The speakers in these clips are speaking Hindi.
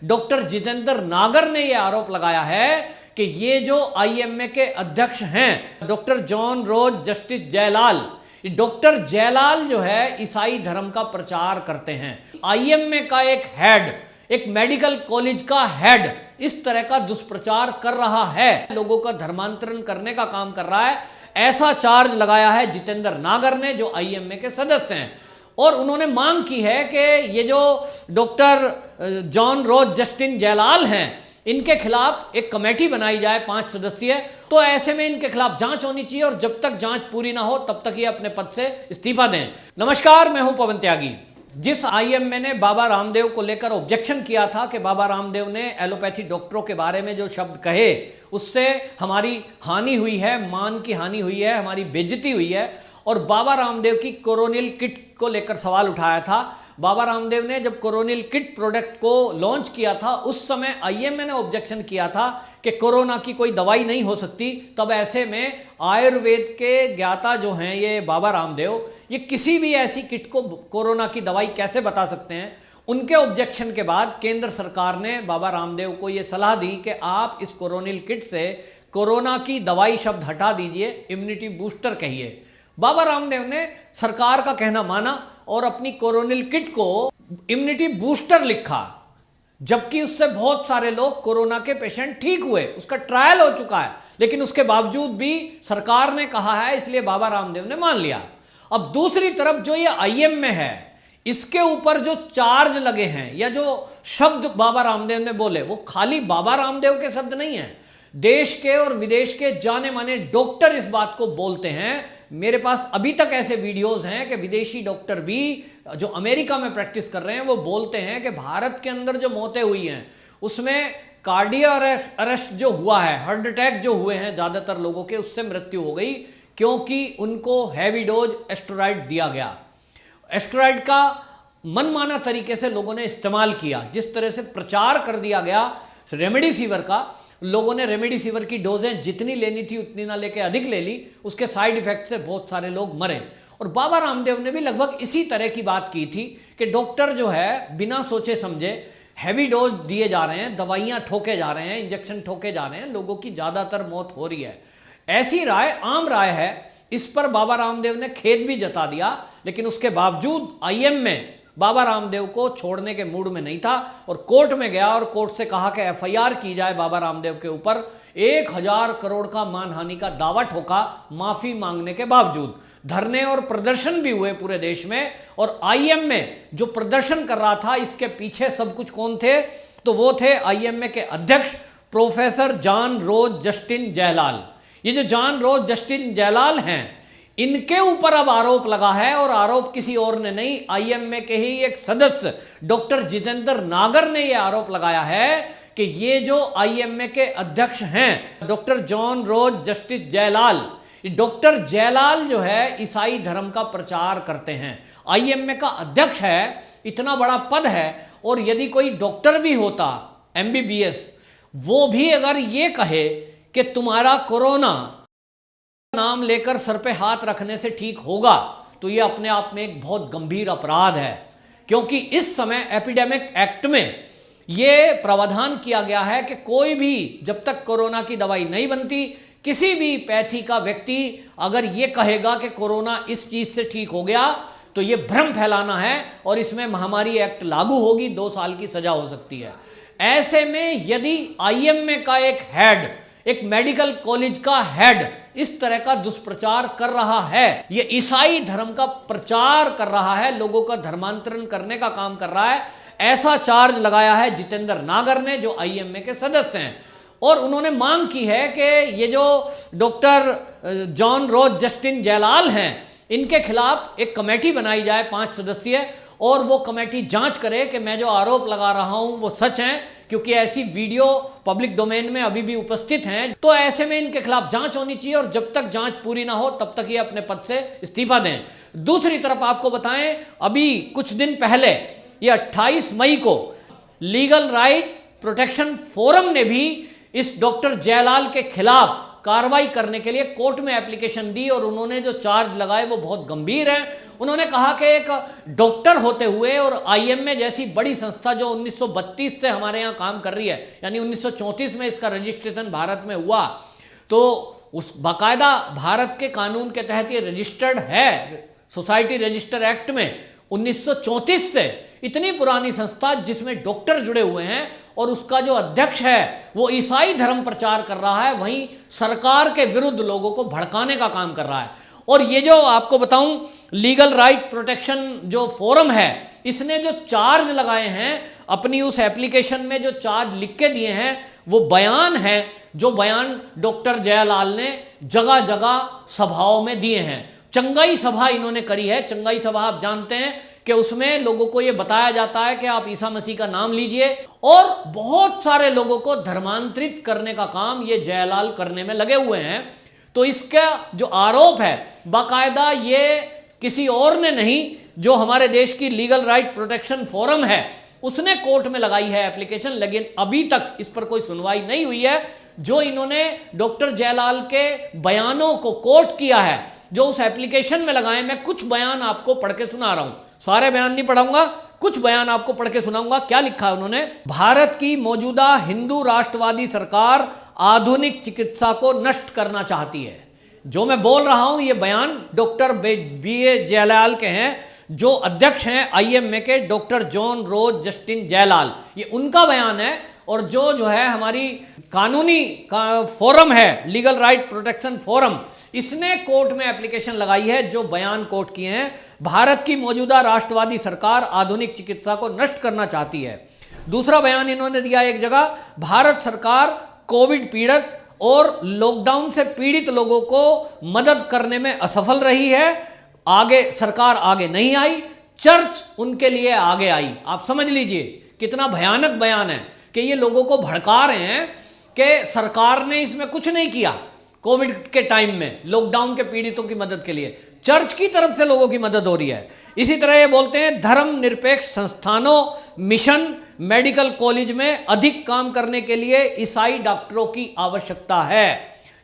डॉक्टर जितेंद्र नागर ने यह आरोप लगाया है कि ये जो आईएमए के अध्यक्ष हैं डॉक्टर जॉन रोज जस्टिस जयलाल, डॉक्टर जयलाल जो है ईसाई धर्म का प्रचार करते हैं। आईएमए का एक हेड, एक मेडिकल कॉलेज का हेड इस तरह का दुष्प्रचार कर रहा है, लोगों का धर्मांतरण करने का काम कर रहा है, ऐसा चार्ज लगाया है जितेंद्र नागर ने, जो आईएमए के सदस्य हैं। और उन्होंने मांग की है कि ये जो डॉक्टर जॉन रोज जस्टिन जयलाल हैं, इनके खिलाफ एक कमेटी बनाई जाए 5 सदस्यीय। तो ऐसे में इनके खिलाफ जांच होनी चाहिए और जब तक जांच पूरी ना हो तब तक ये अपने पद से इस्तीफा दें। नमस्कार, मैं हूं पवन त्यागी। जिस आईएमए ने बाबा रामदेव को लेकर ऑब्जेक्शन किया था कि बाबा रामदेव ने एलोपैथी डॉक्टरों के बारे में जो शब्द कहे उससे हमारी हानि हुई है, मान की हानि हुई है, हमारी बेइज्जती हुई है, और बाबा रामदेव की कोरोनिल किट को लेकर सवाल उठाया था। बाबा रामदेव ने जब कोरोनिल किट प्रोडक्ट को लॉन्च किया था उस समय आईएमए ने ऑब्जेक्शन किया था कि कोरोना की कोई दवाई नहीं हो सकती। तब ऐसे में आयुर्वेद के ज्ञाता जो हैं ये बाबा रामदेव, ये किसी भी ऐसी किट को कोरोना की दवाई कैसे बता सकते हैं। उनके ऑब्जेक्शन के बाद केंद्र सरकार ने बाबा रामदेव को ये सलाह दी कि आप इस कोरोनिल किट से कोरोना की दवाई शब्द हटा दीजिए, इम्यूनिटी बूस्टर कहिए। बाबा रामदेव ने सरकार का कहना माना और अपनी कोरोनिल किट को इम्यूनिटी बूस्टर लिखा, जबकि उससे बहुत सारे लोग कोरोना के पेशेंट ठीक हुए, उसका ट्रायल हो चुका है। लेकिन उसके बावजूद भी सरकार ने कहा है, इसलिए बाबा रामदेव ने मान लिया। अब दूसरी तरफ जो ये आईएमए है, इसके ऊपर जो चार्ज लगे हैं या जो शब्द बाबा रामदेव ने बोले, वो खाली बाबा रामदेव के शब्द नहीं है। देश के और विदेश के जाने माने डॉक्टर इस बात को बोलते हैं। मेरे पास अभी तक ऐसे वीडियोस हैं कि विदेशी डॉक्टर भी जो अमेरिका में प्रैक्टिस कर रहे हैं वो बोलते हैं कि भारत के अंदर जो मौतें हुई हैं उसमें कार्डियक अरेस्ट जो हुआ है, हार्ट अटैक जो हुए हैं ज़्यादातर लोगों के, उससे मृत्यु हो गई क्योंकि उनको हैवी डोज एस्टेरॉइड दिया गया। एस्टेरॉइड का मनमाना तरीके से लोगों ने इस्तेमाल किया। जिस तरह से प्रचार कर दिया गया रेमडेसिविर का, लोगों ने रेमडेसिविर की डोजें जितनी लेनी थी उतनी ना लेके अधिक ले ली, उसके साइड इफेक्ट से बहुत सारे लोग मरे। और बाबा रामदेव ने भी लगभग इसी तरह की बात की थी कि डॉक्टर जो है बिना सोचे समझे हैवी डोज दिए जा रहे हैं, दवाइयां ठोके जा रहे हैं, इंजेक्शन ठोके जा रहे हैं, लोगों की ज़्यादातर मौत हो रही है। ऐसी राय आम राय है। इस पर बाबा रामदेव ने खेद भी जता दिया, लेकिन उसके बावजूद आईएमए बाबा रामदेव को छोड़ने के मूड में नहीं था और कोर्ट में गया और कोर्ट से कहा कि एफआईआर की जाए बाबा रामदेव के ऊपर। 1000 करोड़ का मानहानि का दावा ठोका माफी मांगने के बावजूद। धरने और प्रदर्शन भी हुए पूरे देश में, और आईएमए जो प्रदर्शन कर रहा था, इसके पीछे सब कुछ कौन थे? तो वो थे आईएमए के अध्यक्ष प्रोफेसर जॉन रोज जस्टिन जयलाल। ये जो जॉन रोज जस्टिन जयलाल हैं, इनके ऊपर अब आरोप लगा है, और आरोप किसी और ने नहीं, आईएमए के ही एक सदस्य डॉक्टर जितेंद्र नागर ने यह आरोप लगाया है कि ये जो आईएमए के अध्यक्ष हैं डॉक्टर जॉन रोज जस्टिस जयलाल, डॉक्टर जयलाल जो है ईसाई धर्म का प्रचार करते हैं, आईएमए का अध्यक्ष है, इतना बड़ा पद है। और यदि कोई डॉक्टर भी होता एमबीबीएस, वो भी अगर ये कहे कि तुम्हारा कोरोना नाम लेकर सर पे हाथ रखने से ठीक होगा, तो ये अपने आप में एक बहुत गंभीर अपराध है। क्योंकि इस समय एपिडेमिक एक्ट में ये प्रावधान किया गया है कि कोई भी जब तक कोरोना की दवाई नहीं बनती, किसी भी पैथी का व्यक्ति अगर ये कहेगा कि कोरोना इस चीज से ठीक हो गया, तो ये भ्रम फैलाना है और इसमें महामारी एक्ट लागू होगी, 2 साल की सजा हो सकती है। ऐसे में यदि आईएमए का एक हेड, एक मेडिकल कॉलेज का हेड इस तरह का दुष्प्रचार कर रहा है, ये ईसाई धर्म का प्रचार कर रहा है, लोगों का धर्मांतरण करने का काम कर रहा है, ऐसा चार्ज लगाया है जितेंद्र नागर ने, जो आईएमए के सदस्य हैं। और उन्होंने मांग की है कि ये जो डॉक्टर जॉन रोज जस्टिन जयलाल हैं, इनके खिलाफ एक कमेटी बनाई जाए 5 सदस्यीय, और वो कमेटी जांच करे कि मैं जो आरोप लगा रहा हूं वो सच है, क्योंकि ऐसी वीडियो पब्लिक डोमेन में अभी भी उपस्थित हैं। तो ऐसे में इनके खिलाफ जांच होनी चाहिए और जब तक जांच पूरी ना हो तब तक ये अपने पद से इस्तीफा दें। दूसरी तरफ आपको बताएं, अभी कुछ दिन पहले ये 28 मई को लीगल राइट प्रोटेक्शन फोरम ने भी इस डॉक्टर जयलाल के खिलाफ कार्रवाई करने के लिए कोर्ट में एप्लीकेशन दी, और उन्होंने जो चार्ज लगाए वो बहुत गंभीर है उन्होंने कहा कि एक डॉक्टर होते हुए और आईएमए जैसी बड़ी संस्था जो 1932 से हमारे यहाँ काम कर रही है, यानी 1934 में इसका रजिस्ट्रेशन भारत में हुआ, तो उस बाकायदा भारत के कानून के तहत ये रजिस्टर्ड है, सोसाइटी रजिस्टर एक्ट में 1934 से। इतनी पुरानी संस्था जिसमें डॉक्टर जुड़े हुए हैं और उसका जो अध्यक्ष है वो ईसाई धर्म प्रचार कर रहा है, वहीं सरकार के विरुद्ध लोगों को भड़काने का काम कर रहा है। और ये जो आपको बताऊं लीगल राइट प्रोटेक्शन जो फोरम है, इसने जो चार्ज लगाए हैं अपनी उस एप्लीकेशन में, जो चार्ज लिख के दिए हैं, वो बयान है जो बयान डॉक्टर जयलाल ने जगह जगह सभाओं में दिए हैं। चंगाई सभा इन्होंने करी है। चंगाई सभा आप जानते हैं कि उसमें लोगों को यह बताया जाता है कि आप ईसा मसीह का नाम लीजिए, और बहुत सारे लोगों को धर्मांतरित करने का काम ये जयलाल करने में लगे हुए हैं। तो इसका जो आरोप है बाकायदा ये किसी और ने नहीं, जो हमारे देश की लीगल राइट प्रोटेक्शन फोरम है उसने कोर्ट में लगाई है एप्लीकेशन, लेकिन अभी तक इस पर कोई सुनवाई नहीं हुई है। जो इन्होंने डॉक्टर जयलाल के बयानों को कोट किया है, जो उस एप्लीकेशन में लगाए, मैं कुछ बयान आपको पढ़ के सुना रहा हूं, सारे बयान नहीं पढ़ाऊंगा, कुछ बयान आपको पढ़ के सुनाऊंगा। क्या लिखा है उन्होंने? भारत की मौजूदा हिंदू राष्ट्रवादी सरकार आधुनिक चिकित्सा को नष्ट करना चाहती है। जो मैं बोल रहा हूं ये बयान डॉक्टर बी.ए. जयलाल के हैं, जो अध्यक्ष हैं आईएमए के, डॉक्टर जॉन रोज जस्टिन जयलाल, ये उनका बयान है। और जो है हमारी कानूनी फोरम है, लीगल राइट प्रोटेक्शन फोरम, इसने कोर्ट में एप्लीकेशन लगाई है, जो बयान कोर्ट किए हैं। भारत की मौजूदा राष्ट्रवादी सरकार आधुनिक चिकित्सा को नष्ट करना चाहती है। दूसरा बयान इन्होंने दिया एक जगह, भारत सरकार कोविड पीड़ित और लॉकडाउन से पीड़ित लोगों को मदद करने में असफल रही है, आगे सरकार आगे नहीं आई, चर्च उनके लिए आगे आई। आप समझ लीजिए कितना भयानक बयान है कि ये लोगों को भड़का रहे हैं कि सरकार ने इसमें कुछ नहीं किया। कोविड के टाइम में लॉकडाउन के पीड़ितों की मदद के लिए चर्च की तरफ से लोगों की मदद हो रही है। इसी तरह ये बोलते हैं धर्म निरपेक्ष संस्थानों, मिशन, मेडिकल कॉलेज में अधिक काम करने के लिए ईसाई डॉक्टरों की आवश्यकता है,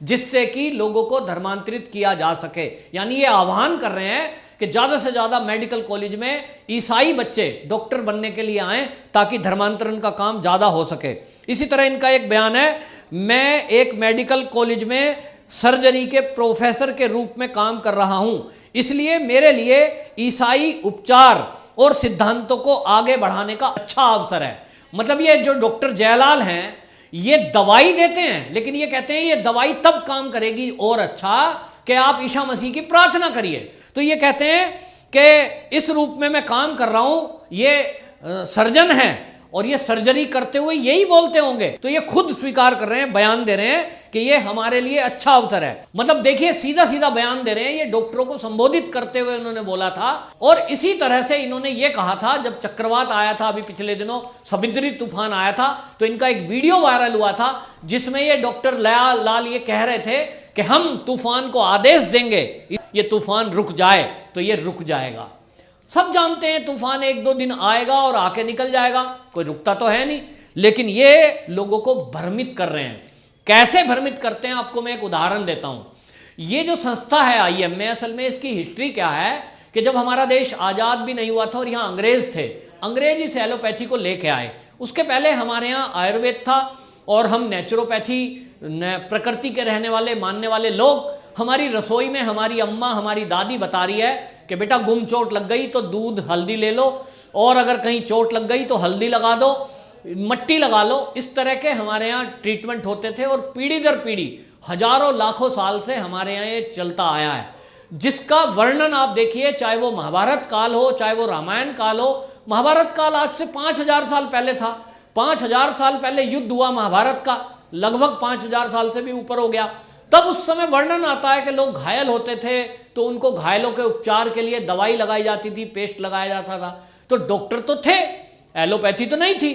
जिससे कि लोगों को धर्मांतरित किया जा सके। यानी ये आह्वान कर रहे हैं कि ज़्यादा से ज़्यादा मेडिकल कॉलेज में ईसाई बच्चे डॉक्टर बनने के लिए आएँ, ताकि धर्मांतरण का काम ज़्यादा हो सके। इसी तरह इनका एक बयान है, मैं एक मेडिकल कॉलेज में सर्जरी के प्रोफेसर के रूप में काम कर रहा हूं, इसलिए मेरे लिए ईसाई उपचार और सिद्धांतों को आगे बढ़ाने का अच्छा अवसर है। मतलब ये जो डॉक्टर जयलाल हैं ये दवाई देते हैं, लेकिन ये कहते हैं ये दवाई तब काम करेगी और अच्छा कि आप ईसा मसीह की प्रार्थना करिए। तो ये कहते हैं कि इस रूप में मैं काम कर रहा हूं, ये सर्जन है और ये सर्जरी करते हुए यही बोलते होंगे। तो ये खुद स्वीकार कर रहे हैं, बयान दे रहे हैं कि ये हमारे लिए अच्छा अवसर है। मतलब देखिए सीधा सीधा बयान दे रहे हैं, ये डॉक्टरों को संबोधित करते हुए उन्होंने बोला था। और इसी तरह से इन्होंने ये कहा था, जब चक्रवात आया था अभी पिछले दिनों, समुद्री तूफान आया था, तो इनका एक वीडियो वायरल हुआ था जिसमें ये डॉक्टर लाल ये कह रहे थे कि हम तूफान को आदेश देंगे, ये तूफान रुक जाए, तो ये रुक जाएगा। सब जानते हैं तूफान एक दो दिन आएगा और आके निकल जाएगा, कोई रुकता तो है नहीं। लेकिन ये लोगों को भ्रमित कर रहे हैं। कैसे भ्रमित करते हैं, आपको मैं एक उदाहरण देता हूं। ये जो संस्था है आईएमए, असल में इसकी हिस्ट्री क्या है कि जब हमारा देश आजाद भी नहीं हुआ था और यहाँ अंग्रेज थे, अंग्रेज इस एलोपैथी को लेके आए। उसके पहले हमारे यहाँ आयुर्वेद था और हम नेचुरोपैथी, प्रकृति के रहने वाले मानने वाले लोग, हमारी रसोई में हमारी अम्मा, हमारी दादी बता रही है कि बेटा गुम चोट लग गई तो दूध हल्दी ले लो, और अगर कहीं चोट लग गई तो हल्दी लगा दो, मट्टी लगा लो। इस तरह के हमारे यहाँ ट्रीटमेंट होते थे और पीढ़ी दर पीढ़ी हजारों लाखों साल से हमारे यहाँ ये चलता आया है, जिसका वर्णन आप देखिए, चाहे वो महाभारत काल हो, चाहे वो रामायण काल हो। महाभारत काल आज से 5000 साल पहले था। 5000 साल पहले युद्ध हुआ महाभारत का, लगभग 5000 साल से भी ऊपर हो गया। तब उस समय वर्णन आता है कि लोग घायल होते थे तो उनको घायलों के उपचार के लिए दवाई लगाई जाती थी, पेस्ट लगाया जाता था। तो डॉक्टर तो थे, एलोपैथी तो नहीं थी।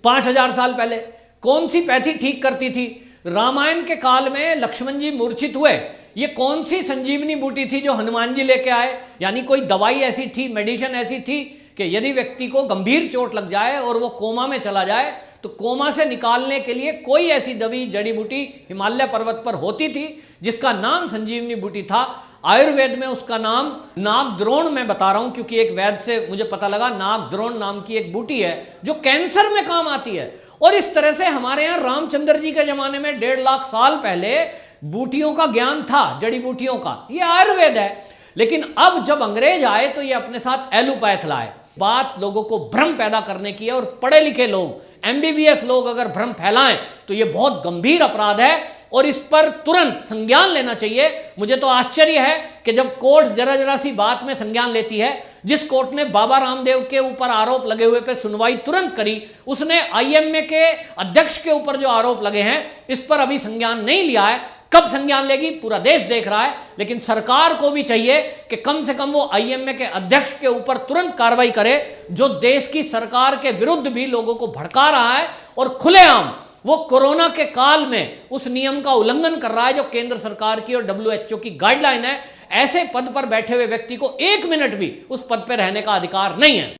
5000 साल पहले कौन सी पैथी ठीक करती थी? रामायण के काल में लक्ष्मण जी मूर्छित हुए, ये कौन सी संजीवनी बूटी थी जो हनुमान जी लेके आए? यानी कोई दवाई ऐसी थी, मेडिसिन ऐसी थी कि यदि व्यक्ति को गंभीर चोट लग जाए और वो कोमा में चला जाए तो कोमा से निकालने के लिए कोई ऐसी दवाई, जड़ी बूटी हिमालय पर्वत पर होती थी जिसका नाम संजीवनी बूटी था। आयुर्वेद में उसका नाम नागद्रोण, मैं बता रहा हूं क्योंकि एक वैद्य से मुझे पता लगा, नागद्रोण नाम की एक बूटी है जो कैंसर में काम आती है। और इस तरह से हमारे यहां रामचंद्र जी के जमाने में 1.5 लाख साल पहले बूटियों का ज्ञान था, जड़ी बूटियों का। ये आयुर्वेद है। लेकिन अब जब अंग्रेज आए तो ये अपने साथ एलोपैथ लाए। बात लोगों को भ्रम पैदा करने की है, और पढ़े लिखे लोग, एमबीबीएस लोग अगर भ्रम फैलाएं तो ये बहुत गंभीर अपराध है और इस पर तुरंत संज्ञान लेना चाहिए। मुझे तो आश्चर्य है कि जब कोर्ट जरा जरा सी बात में संज्ञान लेती है, जिस कोर्ट ने बाबा रामदेव के ऊपर आरोप लगे हुए पे सुनवाई तुरंत करी, उसने आईएमए के अध्यक्ष के ऊपर जो आरोप लगे हैं इस पर अभी संज्ञान नहीं लिया है। कब संज्ञान लेगी पूरा देश देख रहा है। लेकिन सरकार को भी चाहिए कि कम से कम वो आईएमए के अध्यक्ष के ऊपर तुरंत कार्रवाई करे, जो देश की सरकार के विरुद्ध भी लोगों को भड़का रहा है और खुलेआम वो कोरोना के काल में उस नियम का उल्लंघन कर रहा है जो केंद्र सरकार की और WHO की गाइडलाइन है। ऐसे पद पर बैठे हुए व्यक्ति को 1 मिनट भी उस पद पर रहने का अधिकार नहीं है।